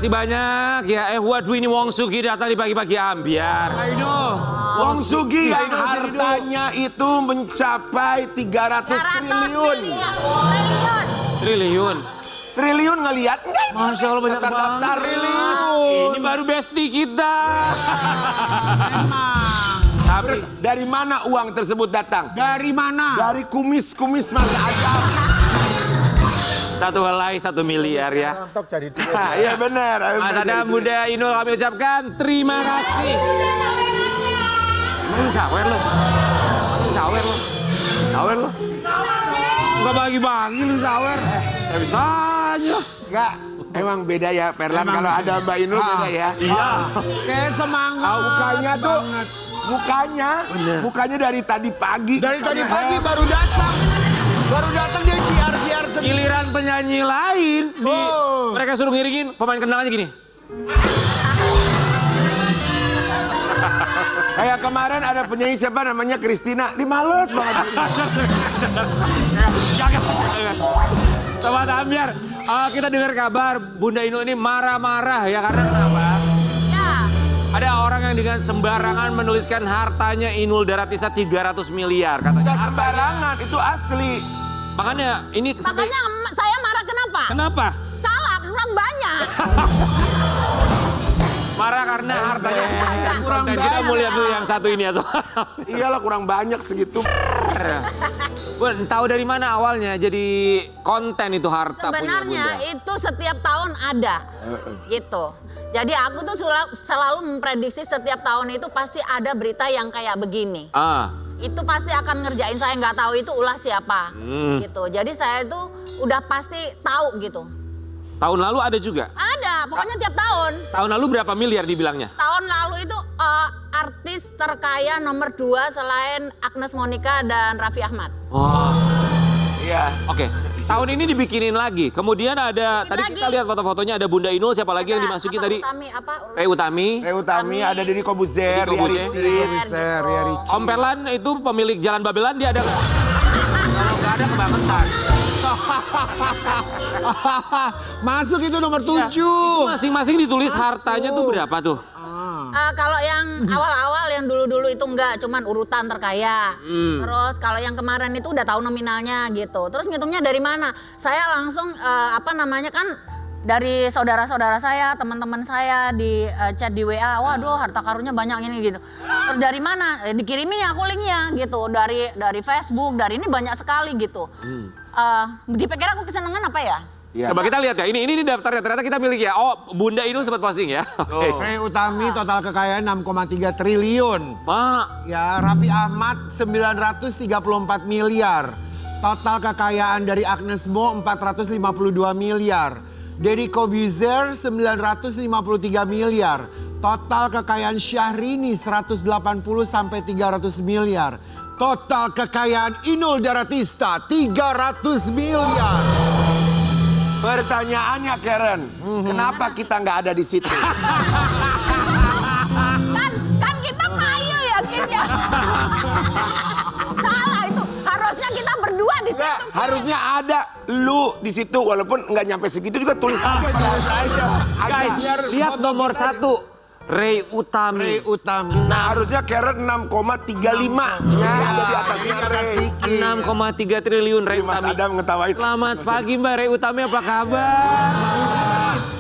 kasih banyak ya. Waduh ini Wong Sugi datang di pagi-pagi ambiar. Ayo. Wong Sugi yang Ayo, hartanya itu mencapai 300 triliun. Triliun. Triliun ngelihat enggak? Masya Allah banyak banget. Triliun. Ini baru bestie kita. Tapi dari mana uang tersebut datang? Dari mana? Dari kumis-kumis Mas Adam. Satu helai 1 miliar ya. Iya benar. Mas Adam, Bunda Inul kami ucapkan terima kasih. Lu sawer lo. Sawer lo. Sawer lo. Enggak bagi-bagi lu sawer. Saya bisanya. Enggak, emang beda ya Perlan kalau ada Mbak Inul beda ya. Iya. Kayak semangat. Mukanya tuh, mukanya dari tadi pagi. Dari tadi pagi baru datang. Baru datang dia giar-giar sendiri. Giliran penyanyi lain, mereka suruh ngiringin pemain kendang aja gini. Kayak kemarin ada penyanyi siapa namanya Christina, dia males banget. Sobat Ambiar, kita dengar kabar Bunda Inul ini marah-marah ya karena kenapa? Ya. Ada orang yang dengan sembarangan menuliskan hartanya Inul Daratista 300 miliar katanya. Enggak sembarangan, itu asli. Makanya ini sampai... Makanya saya marah kenapa? Kenapa? Salah, kurang banyak. Marah karena hartanya Kurang Dan kita banyak. mau lihat dulu yang satu ini ya soal. Iyalah kurang banyak segitu. Bun, tahu dari mana awalnya jadi konten itu harta punya Sebenarnya Bunda? itu setiap tahun ada, gitu. Jadi aku tuh selalu memprediksi setiap tahun itu pasti ada berita yang kayak begini. Itu pasti akan ngerjain, saya nggak tahu itu ulah siapa, gitu. Jadi saya itu udah pasti tahu gitu. Tahun lalu ada juga? Ada, pokoknya tiap tahun. Tahun lalu berapa miliar dibilangnya? Tahun lalu itu artis terkaya nomor 2 selain Agnes Monica dan Raffi Ahmad. Oh, Iya. oke. Tahun ini dibikinin lagi. Kemudian ada, tadi kita lihat foto-fotonya ada Bunda Inul, siapa lagi yang dimasukin tadi? Rey Utami. Rey Utami, ada Deddy Kobuzer, Deddy Kobuzer. Ser, ya Ricci. Om Perlan itu pemilik Jalan Babelan, dia ada nggak? Kalau nggak ada kebangetan. Masuk itu nomor 7. Masing-masing ditulis hartanya tuh berapa tuh? Kalau yang awal-awal yang dulu-dulu itu enggak, cuman urutan terkaya. Terus kalau yang kemarin itu udah tahu nominalnya gitu. Terus ngitungnya dari mana? Saya langsung kan dari saudara-saudara saya, teman-teman saya di chat di WA, waduh harta karunnya banyak ini gitu. Terus dari mana? Dikirimin ya aku linknya gitu. Dari Facebook, dari ini banyak sekali gitu. Dipikir aku kesenangan apa ya? Iya. Coba kita lihat ya, ini daftarnya ternyata kita milik ya. Oh, Bunda Inul sempat posting ya. Oke. Rey Utami total kekayaan 6,3 triliun. Mak, Ya, Raffi Ahmad 934 miliar. Total kekayaan dari Agnes Mo 452 miliar. Deddy Kobuzer 953 miliar. Total kekayaan Syahrini 180 sampai 300 miliar. Total kekayaan Inul Daratista 300 miliar. Pertanyaannya Karen, kenapa kita nggak ada di situ? Kan kita payu ya Kim ya. Salah itu. Harusnya kita berdua di Nggak, situ. harusnya ada lu di situ walaupun nggak nyampe segitu juga tulis aja. guys, lihat nomor 1. Rey Utami. Rey Utami. Nah harusnya Karen 6,35. Ya, ada di atas Rey. 6,3 triliun Rey Mas Utami. Adam ngetawain. Selamat pagi Mbak Rey Utami, apa kabar?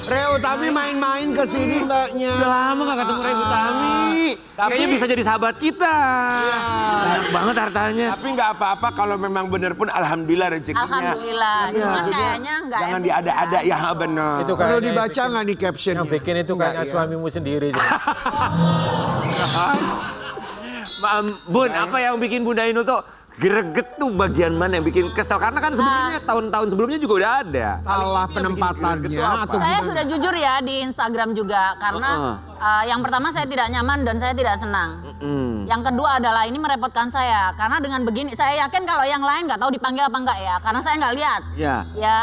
Rey Utami main-main ke sini mbaknya. Udah lama gak ketemu Rey Utami. Kayaknya bisa jadi sahabat kita. Banyak banget hartanya. Tapi nggak apa-apa kalau memang bener pun alhamdulillah rezekinya. Alhamdulillah. Cuman kayaknya nggak Jangan etis diada-ada ya benar. Itu Perlu kayaknya dibaca nggak nih captionnya? yang bikin itu Nggak, kayaknya ya. suamimu sendiri. Bun, apa yang bikin Bunda Inul tuh greget tuh bagian mana yang bikin kesel? Karena kan sebelumnya tahun-tahun sebelumnya juga udah ada. Salah penempatannya atau Saya gimana? sudah jujur ya di Instagram juga karena yang pertama saya tidak nyaman dan saya tidak senang. Yang kedua adalah ini merepotkan saya karena dengan begini saya yakin kalau yang lain nggak tahu dipanggil apa enggak ya karena saya nggak lihat. Iya. Ya.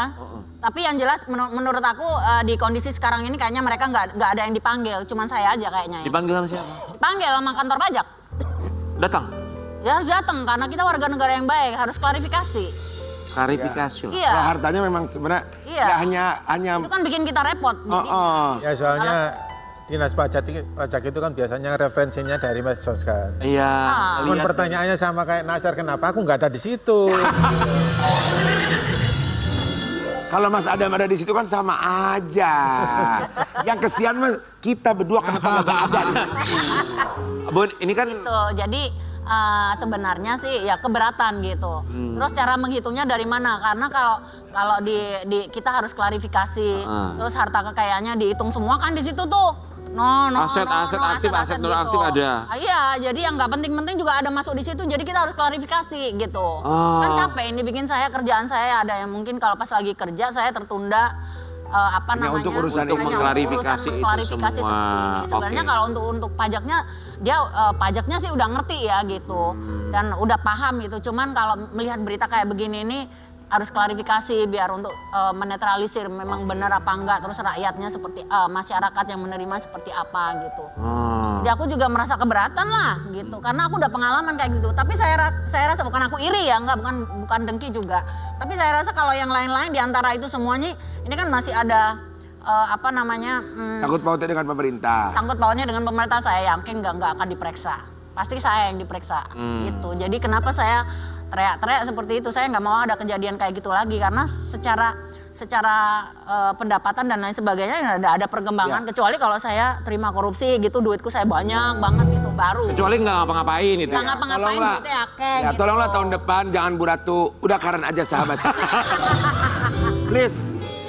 Tapi yang jelas menurut aku di kondisi sekarang ini kayaknya mereka nggak ada yang dipanggil, cuman saya aja kayaknya. Ya. Dipanggil sama siapa? Dipanggil sama kantor pajak. Datang. Ya harus datang karena kita warga negara yang baik harus klarifikasi. Klarifikasi lah. Iya. Kalau hartanya memang sebenarnya Iya. ya hanya Itu kan bikin kita repot. Jadi, Ya soalnya dinas pajak itu kan biasanya referensinya dari medsos kan. Iya. Namun pertanyaannya sama kayak Nasar, kenapa aku nggak ada di situ? kalau Mas Adam ada di situ kan sama aja. Yang kesian mah kita berdua kenapa nggak ada di situ. Bun, ini kan gitu. Jadi sebenarnya sih ya keberatan gitu. Terus cara menghitungnya dari mana? Karena kalau di kita harus klarifikasi. Terus harta kekayaannya dihitung semua kan di situ tuh. Aset aktif, aset non aktif ada. Iya, jadi yang nggak penting-penting juga ada masuk di situ. Jadi kita harus klarifikasi gitu. Kan capek ini bikin saya kerjaan saya ada yang mungkin kalau pas lagi kerja saya tertunda Hanya untuk urusan Untuk ini. mengklarifikasi itu mengklarifikasi semua. seperti ini. Sebenarnya Oke. kalau untuk pajaknya dia pajaknya sih udah ngerti ya gitu dan udah paham gitu. Cuman kalau melihat berita kayak begini ini harus klarifikasi biar untuk menetralisir memang benar apa enggak, terus rakyatnya seperti masyarakat yang menerima seperti apa gitu. Jadi aku juga merasa keberatan lah gitu karena aku udah pengalaman kayak gitu. Tapi saya rasa bukan aku iri ya, enggak, bukan dengki juga. Tapi saya rasa kalau yang lain-lain di antara itu semuanya ini kan masih ada Sangkut pautnya dengan pemerintah. sangkut pautnya dengan pemerintah, saya yakin nggak akan diperiksa. Pasti saya yang diperiksa gitu. Jadi kenapa saya teriak-teriak seperti itu? Saya nggak mau ada kejadian kayak gitu lagi karena secara pendapatan dan lain sebagainya ada perkembangan. Kecuali kalau saya terima korupsi gitu, duitku saya banyak banget gitu baru. Kecuali nggak ngapa-ngapain itu. Nggak ngapa-ngapain Tolonglah. duitnya akeh Ya gitu. tolonglah tahun depan jangan Bu Ratu. Udah Karen aja sahabat. Please,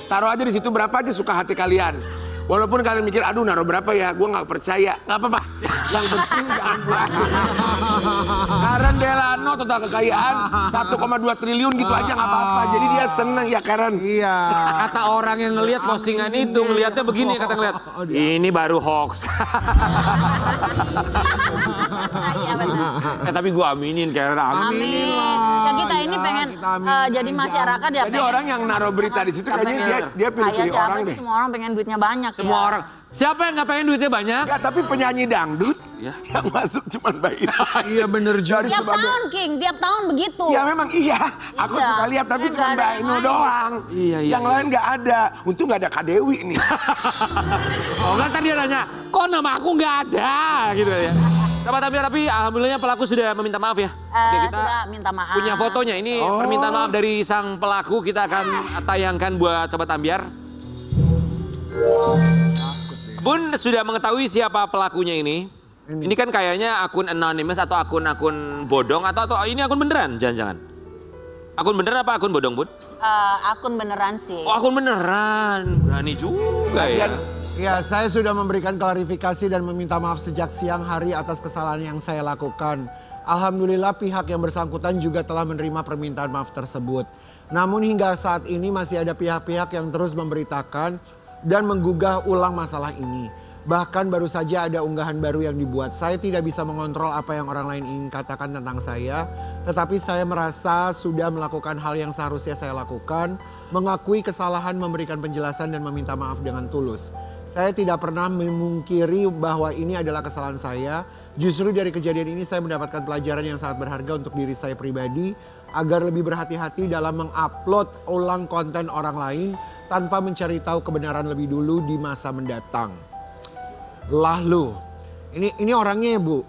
taruh aja di situ berapa aja suka hati kalian. Walaupun kalian mikir, aduh naruh berapa ya, gue nggak percaya. Nggak apa-apa, yang penting jangan Bu Ratu. Karen Delano total kekayaan 1,2 triliun gitu aja nggak apa-apa. Jadi dia seneng ya Karen. Iya. Kata orang yang ngelihat postingan itu, ngelihatnya begini, kata ngelihat, ini baru hoax. Iya benar. Tapi gue aminin, Karen, Amin. Ya kita ini pengen kita aminin jadi aja. masyarakat ya. Jadi orang yang naruh berita di situ kayaknya dia pilih-pilih siapa orang sih? deh. Semua orang pengen duitnya banyak. Semua ya. orang, siapa yang nggak pengen duitnya banyak? Ya tapi penyanyi dangdut Ya. yang masuk cuma Mbak Ina. Iya bener juga. Tiap tahun King, tiap tahun begitu. Ya memang iya, aku Iya. suka lihat tapi Nggak cuma ada Mbak yang Ino lain. doang. Iya, iya, Yang iya. lain nggak ada. Untung nggak ada Kak Dewi nih. Oh kan tadi dia nanya, kok nama aku nggak ada gitu ya. Sahabat Amir, tapi alhamdulillahnya pelaku sudah meminta maaf ya. Oke, kita Sudah minta maaf. punya fotonya. Ini permintaan maaf dari sang pelaku. Kita akan tayangkan buat Sobat Ambiar. Bun sudah mengetahui siapa pelakunya ini. Ini kan kayaknya akun anonymous atau akun-akun bodong atau ini akun beneran jangan-jangan. Akun beneran apa akun bodong, Bun? Akun beneran sih. Oh, akun beneran. Berani juga ya. Ya, saya sudah memberikan klarifikasi dan meminta maaf sejak siang hari atas kesalahan yang saya lakukan. Alhamdulillah pihak yang bersangkutan juga telah menerima permintaan maaf tersebut. Namun hingga saat ini masih ada pihak-pihak yang terus memberitakan dan menggugah ulang masalah ini. Bahkan baru saja ada unggahan baru yang dibuat. Saya tidak bisa mengontrol apa yang orang lain ingin katakan tentang saya. Tetapi saya merasa sudah melakukan hal yang seharusnya saya lakukan. Mengakui kesalahan, memberikan penjelasan dan meminta maaf dengan tulus. Saya tidak pernah memungkiri bahwa ini adalah kesalahan saya. Justru dari kejadian ini saya mendapatkan pelajaran yang sangat berharga untuk diri saya pribadi. Agar lebih berhati-hati dalam mengupload ulang konten orang lain. Tanpa mencari tahu kebenaran lebih dulu di masa mendatang. Lalu, ini orangnya ya Bu?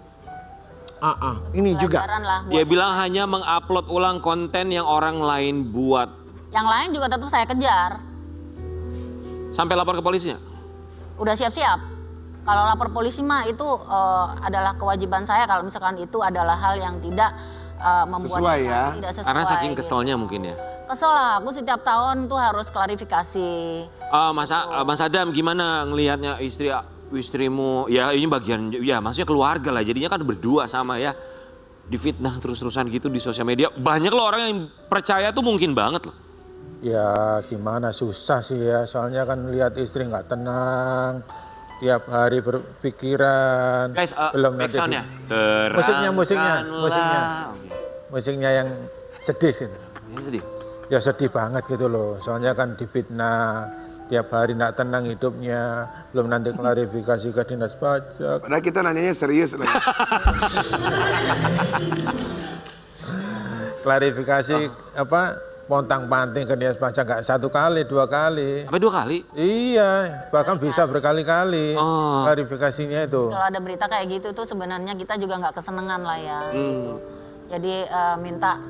Ini juga. Pelajaran lah buat Dia bilang hanya mengupload ulang konten yang orang lain buat. yang lain juga tetap saya kejar. Sampai lapor ke polisinya? Udah siap-siap. Kalau lapor polisi mah itu adalah kewajiban saya kalau misalkan itu adalah hal yang tidak membuat Sesuai kita ya. tidak sesuai. Karena saking gitu. keselnya mungkin ya. Kesel lah, aku setiap tahun tuh harus klarifikasi. Mas Adam gimana ngelihatnya istrimu? Ya ini bagian, ya maksudnya keluarga lah. Jadinya kan berdua sama ya. Difitnah terus-terusan gitu di sosial media. Banyak loh orang yang percaya tuh mungkin banget loh. Ya gimana, susah sih ya. Soalnya kan lihat istri nggak tenang. Tiap hari berpikiran. Guys, belum nanti backsoundnya. Musiknya yang sedih gitu. Ini sedih. Ya sedih banget gitu loh. Soalnya kan difitnah. Tiap hari nggak tenang hidupnya. Belum nanti klarifikasi ke dinas pajak. Padahal kita nanyanya serius lagi. Klarifikasi pontang-panting ke dinas pajak nggak 1 kali, 2 kali. Sampai 2 kali? Iya, bahkan bisa berkali-kali Oh. klarifikasinya itu. Kalau ada berita kayak gitu tuh sebenarnya kita juga nggak kesenangan lah ya. Gitu. Jadi minta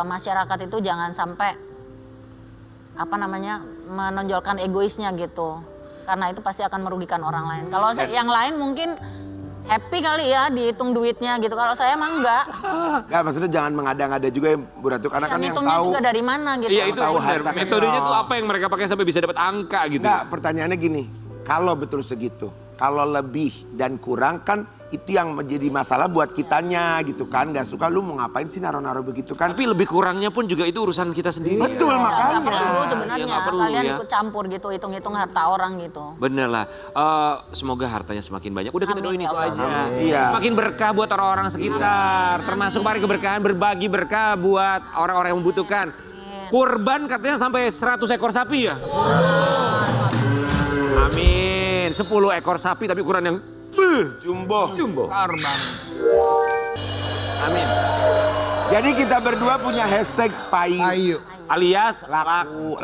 masyarakat itu jangan sampai menonjolkan egoisnya gitu. Karena itu pasti akan merugikan orang lain. Kalau yang lain mungkin happy kali ya dihitung duitnya gitu. Kalau saya emang enggak. Enggak, maksudnya jangan mengada-ngada juga ya Bu Ratu. Karena kan yang Hitungnya tahu. juga dari mana gitu. Iya itu tahu benar. harta Metodenya kecil. tuh apa yang mereka pakai sampai bisa dapat angka gitu. Enggak, pertanyaannya gini. Kalau betul segitu, kalau lebih dan kurang kan itu yang menjadi masalah buat kitanya gitu kan. Gak suka lu mau ngapain sih naruh-naruh begitu kan. Tapi lebih kurangnya pun juga itu urusan kita sendiri. Betul Nggak makanya. perlu sebenarnya. Iya, nggak perlu, Kalian ya. ikut campur gitu, hitung-hitung harta orang gitu. Bener lah. Semoga hartanya semakin banyak. Udah kita Amin, doain ya itu Allah. aja. Iya. Semakin berkah buat orang-orang sekitar. Termasuk mari keberkahan berbagi berkah buat orang-orang yang membutuhkan. Kurban katanya sampai 100 ekor sapi ya? Amin. 10 ekor sapi tapi ukuran yang Jumbo. Amin. Jadi kita berdua punya hashtag payu. Ayo. Alias Laku.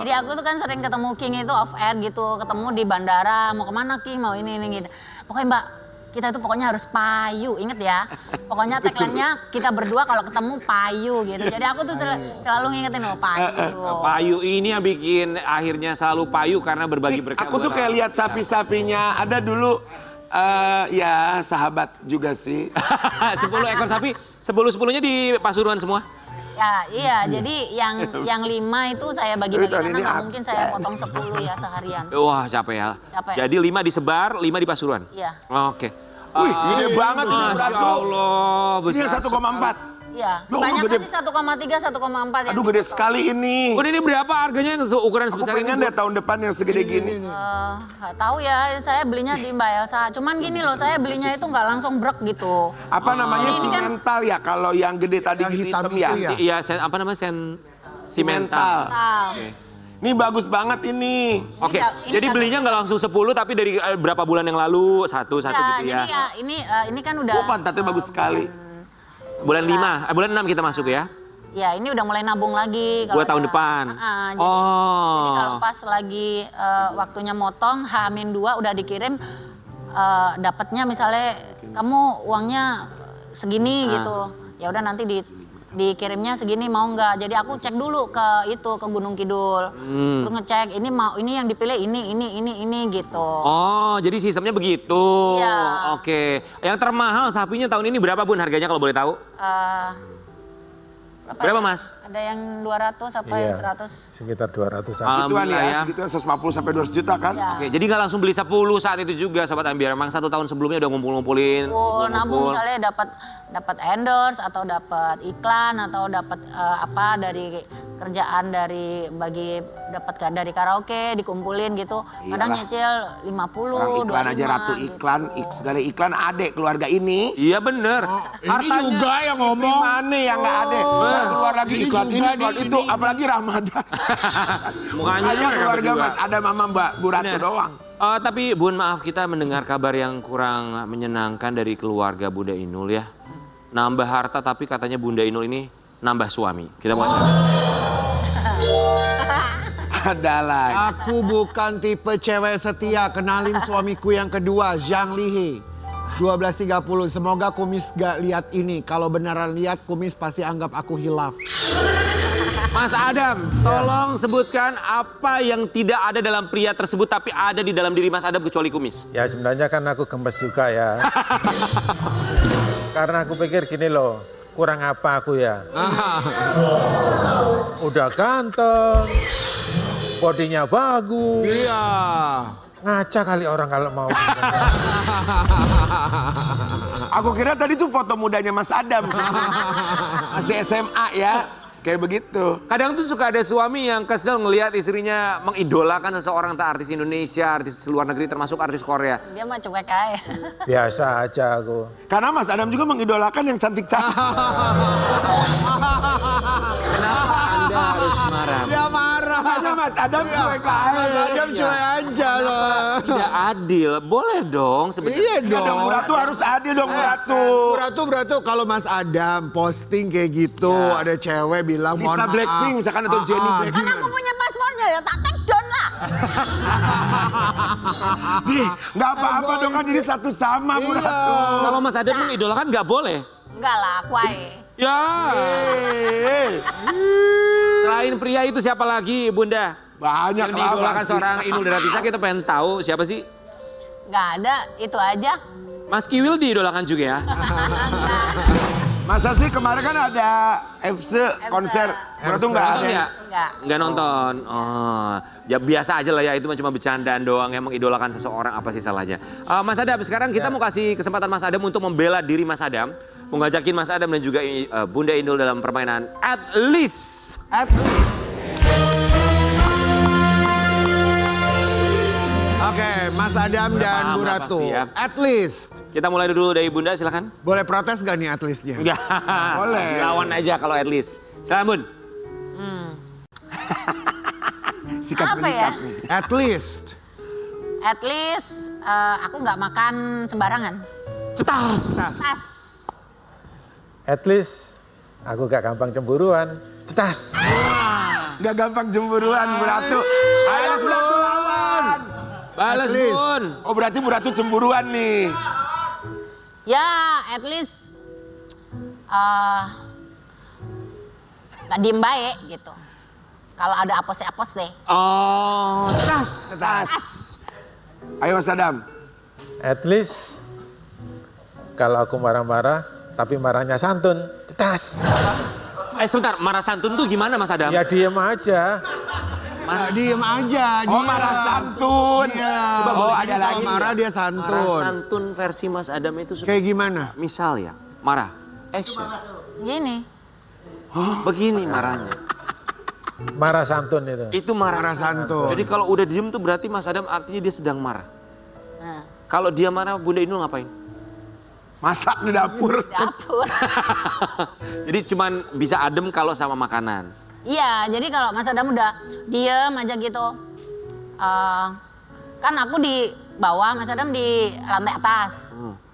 Jadi aku tuh kan sering ketemu King itu off air gitu, ketemu di bandara, mau kemana King, mau ini gitu. Pokoknya Mbak, kita itu pokoknya harus payu, inget ya. Pokoknya tagline-nya kita berdua kalau ketemu payu gitu. Jadi aku tuh selalu ngingetin loh payu. Payu ini yang bikin akhirnya selalu payu karena berbagi berkah. Aku tuh buat kayak orang. lihat sapi-sapinya. Ada dulu ya sahabat juga sih. 10 ekor sapi, 10-10-nya di Pasuruan semua. Ya iya, jadi yang 5 itu saya bagi-bagi Tahun karena ini nggak mungkin saya absen. potong 10 ya seharian. Wah capek ya. Capek. Jadi 5 disebar, 5 di Pasuruan. Iya. Oke. Wih, gede banget nih, Masya Ratu. Allah. Ini besar 1,4. Iya. Loh, Banyak gede. sih 1,3, 1,4 yang Aduh gede dipotong. sekali ini. Udah ini berapa harganya yang ukuran Aku sebesar ini? pengen deh tahun depan yang segede gini. Nggak tahu ya, saya belinya di Mbak Elsa. Cuman gini loh, saya belinya itu nggak langsung brek gitu. Apa namanya Ini kan- simental ya kalau yang gede tadi Yang gitu hitam hitam itu ya. ya? Iya, apa namanya simental. Nah, Ini bagus banget ini. Oke, Ini jadi satu. belinya nggak langsung 10 tapi dari berapa bulan yang lalu satu ya, gitu jadi ya. ya ini kan udah. Oh pantatnya bagus sekali. Bulan 5, bulan 6 kita masuk ya. Ya ini udah mulai nabung lagi. Buat tahun depan. Jadi kalau pas lagi waktunya motong H-2 udah dikirim, dapatnya misalnya kamu uangnya segini gitu. Ya udah nanti dikirimnya segini mau nggak? Jadi aku cek dulu ke Gunung Kidul, terus ngecek ini yang dipilih ini gitu. Oh, jadi sistemnya begitu. Iya. Oke. Yang termahal sapinya tahun ini berapa Bun harganya kalau boleh tahu? Berapa, ya? Mas? Ada yang 200 apa yang 100? Sekitar 200 an. Gituan Alhamdulillah ya, ya. segituan 150 sampai 200 juta kan. Ya. Oke, jadi nggak langsung beli 10 saat itu juga Sobat Ambiar. Emang 1 tahun sebelumnya udah ngumpul-ngumpulin. Nabung misalnya dapat endorse atau dapat iklan atau dapat dari kerjaan dari karaoke dikumpulin gitu. Kadang Iyalah. nyicil 50, Orang iklan 25 aja ratu gitu. iklan, segala iklan ada keluarga ini. Iya bener. Ini juga yang ngomong. Mana yang nggak ada? Keluar lagi ini iklan juga ini, iklan di itu, ini. apalagi Ramadan. Mukanya Hanya mereka keluarga berdua. Mas ada Mama Mbak Bu Ratu Bener. doang. Tapi Bun maaf kita mendengar kabar yang kurang menyenangkan dari keluarga Bunda Inul ya. Nambah harta tapi katanya Bunda Inul ini nambah suami. Kita mau kasih tahu. Ada lagi. Aku bukan tipe cewek setia. Kenalin suamiku yang kedua, Zhang Lihe. 12.30. Semoga kumis gak lihat ini. Kalau beneran lihat, kumis pasti anggap aku hilaf. Mas Adam, tolong sebutkan apa yang tidak ada dalam pria tersebut tapi ada di dalam diri Mas Adam kecuali kumis. Ya sebenarnya kan aku gemes juga ya. Karena aku pikir gini loh, kurang apa aku ya? Udah ganteng, bodinya bagus. Iya. Ngaca kali orang kalau mau. Aku kira tadi tuh foto mudanya Mas Adam. Masih SMA ya. Kayak begitu. Kadang tuh suka ada suami yang kesel ngelihat istrinya mengidolakan seseorang entah artis Indonesia, artis luar negeri termasuk artis Korea. Dia mah cuek aja. Biasa aja aku. Karena Mas Adam juga mengidolakan yang cantik-cantik. Kenapa Anda harus marah? Dia marah. Makanya Mas Adam cuek aja. Mas Adam cuek aja. Tidak adil. Boleh dong sebenarnya. Iya Iya dong, dong. Bu Ratu harus adil dong, Bu Ratu. Bu Ratu kalau Mas Adam posting kayak gitu, ada cewek bilang mohon Lisa maaf. Blackpink misalkan atau Jennie Blackpink. Kan aku punya paspornya ya, tak take down lah. Di, nggak apa-apa dong kan jadi satu sama, Bu Iya. Ratu. Kalau Mas Adam mengidolakan nggak boleh. Enggak lah, aku ae. Ya. Eh, Selain pria itu siapa lagi, Bunda? Banyak Yang lah, diidolakan pasti. seorang Inul Daratista, kita pengen tahu siapa sih? Enggak ada, itu aja. Mas Kiwil diidolakan juga ya? Masa sih kemarin kan ada FC konser, Bu Ratu nggak ada. Nonton ya? Enggak. Nggak nonton. Oh, ya biasa aja lah ya, itu cuma bercandaan doang. Emang idolakan seseorang apa sih salahnya? Mas Adam, sekarang kita mau kasih kesempatan Mas Adam untuk membela diri Mas Adam. Mau ngajakin Mas Adam dan juga Bunda Inul dalam permainan At Least. Oke, Mas Adam dan Bu paham, Ratu. pasti ya. At least. Kita mulai dulu dari Bunda, silakan. Boleh protes gak nih at leastnya? Enggak. Boleh. Lawan aja kalau at least. Silakan Bun. Sikap Apa ya? mengikat nih. At least. At least aku nggak makan sembarangan. Cetas. Tas. At least aku gak gampang cemburuan. Cetas. Nggak gampang cemburuan, Bu Ratu. Ayo Bu Ratu lawan. Balas At least. Bun. Oh berarti Bu Ratu cemburuan nih. Ya, at least nggak diem baik gitu. Kalau ada apos deh. Oh, cetas. Ayo Mas Adam. At least kalau aku marah-marah, tapi marahnya santun. Cetas. Sebentar, marah santun tuh gimana Mas Adam? Ya diem aja. Nah, diem aja. Oh dia. marah santun. Iya. Coba Oh, ada kalau lagi. marah dia Marah santun. santun versi Mas Adam itu Kayak gimana? misal ya, marah, action. Gini. Begini marahnya. Marah santun itu. Itu marah, Marah santun. Jadi kalau udah diem tuh berarti Mas Adam artinya dia sedang marah. Nah, Kalau dia marah, Bunda Inul ngapain? Masak di dapur. dapur. Jadi cuman bisa adem kalau sama makanan. Iya, jadi kalau Mas Adam udah diem aja gitu. Kan aku di bawah, Mas Adam di lantai atas.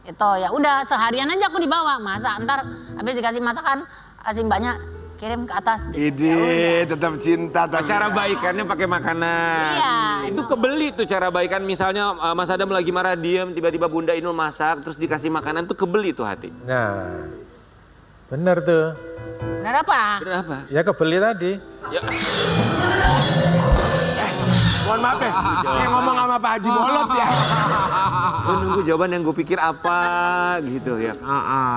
Itu ya udah seharian aja aku di bawah. Masak ntar habis dikasih masakan, kasih banyak kirim ke atas. Gitu. Ide, tetap cinta. Cara baikannya pakai makanan. Iya. Itu kebeli tuh cara baikan. Misalnya Mas Adam lagi marah diem, tiba-tiba Bunda Inul masak, terus dikasih makanan tuh kebeli tuh hati. Nah, bener tuh. Bener apa? Kenapa? Ya kebeli tadi. Ya. Mohon maaf ya, ini ngomong sama Pak Haji Bolot ya. Gue nunggu jawaban yang gue pikir apa gitu ya.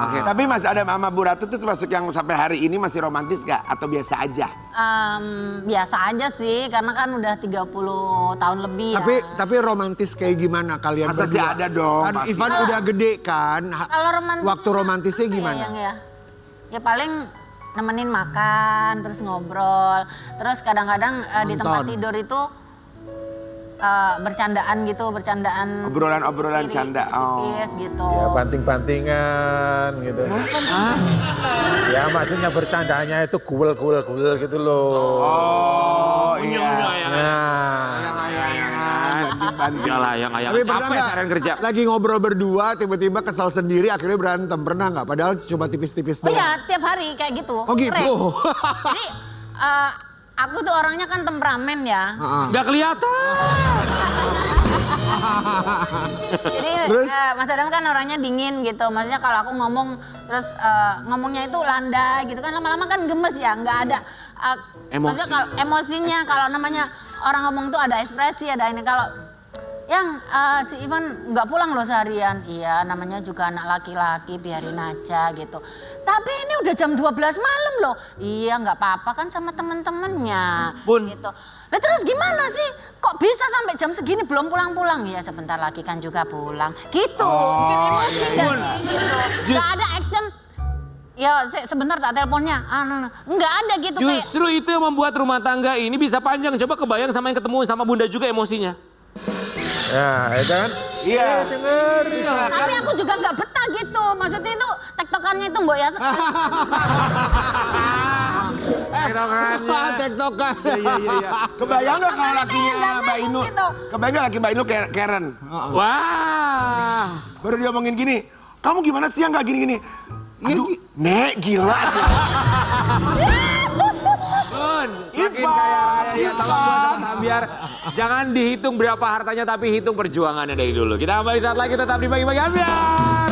Oke. Tapi Mas Adam sama Bu Ratu tuh termasuk yang sampai hari ini masih romantis gak? Atau biasa aja? Biasa aja sih, karena kan udah 30 tahun lebih ya. Tapi romantis kayak gimana kalian Masa berdua? sih ada dong, Kan pasti. Ivan udah gede kan. Kalau romantis Waktu romantisnya gimana? Ya paling nemenin makan, terus ngobrol. Terus kadang-kadang di tempat Nonton. tidur itu bercandaan gitu, bercandaan. Obrolan-obrolan canda, oh. tipis gitu. Ya banting-bantingan gitu. Ya maksudnya bercandanya itu gul gitu loh. Oh iya. Nah, Iyalah yang ayang Tapi pernah capek nggak seharian kerja. lagi ngobrol berdua tiba-tiba kesal sendiri akhirnya berantem, pernah nggak? Padahal cuma tipis-tipis Oh doang. iya, tiap hari kayak gitu. Oh gitu. Sering. Jadi aku tuh orangnya kan temperamen ya. Gak kelihatan. Jadi Terus? Mas Adam kan orangnya dingin gitu. Maksudnya kalau aku ngomong terus ngomongnya itu landai gitu kan lama-lama kan gemes ya, nggak ada maksudnya kalau emosinya kalau namanya orang ngomong tuh ada ekspresi, ada ini. Kalau yang si Ivan nggak pulang loh seharian. Iya, namanya juga anak laki-laki, biarin aja gitu. Tapi ini udah jam 12 malam loh. Iya, nggak apa-apa kan sama temen-temennya. Bun. Gitu. Lah terus gimana sih? Kok bisa sampai jam segini belum pulang-pulang? Ya sebentar lagi kan juga pulang. Gitu. Bikin emosi dan gitu. Nggak ada action. Ya sebentar tak teleponnya. Nggak ada gitu kayak. Justru itu yang membuat rumah tangga ini bisa panjang. Coba kebayang sama yang ketemu sama Bunda juga emosinya. ya itu kan. Iya. Denger. Tapi aku juga nggak betah gitu. Maksudnya itu tektokannya itu mbok ya sekali. Tektokannya. Tektokan. Iya. Kebayang nggak kalau lakinya Ganteng Mbak Inul? gitu. Kebayang nggak laki Mbak Inul Karen? Wah. Baru dia omongin gini, kamu gimana sih yang nggak gini-gini? Aduh, Nek, gila. Bun, semakin Ivan, kaya raya ya tolong buat Ivan. Sobat Ambiar. Jangan dihitung berapa hartanya tapi hitung perjuangannya dari dulu. Kita kembali saat lagi tetap di Pagi-Pagi Ambiar.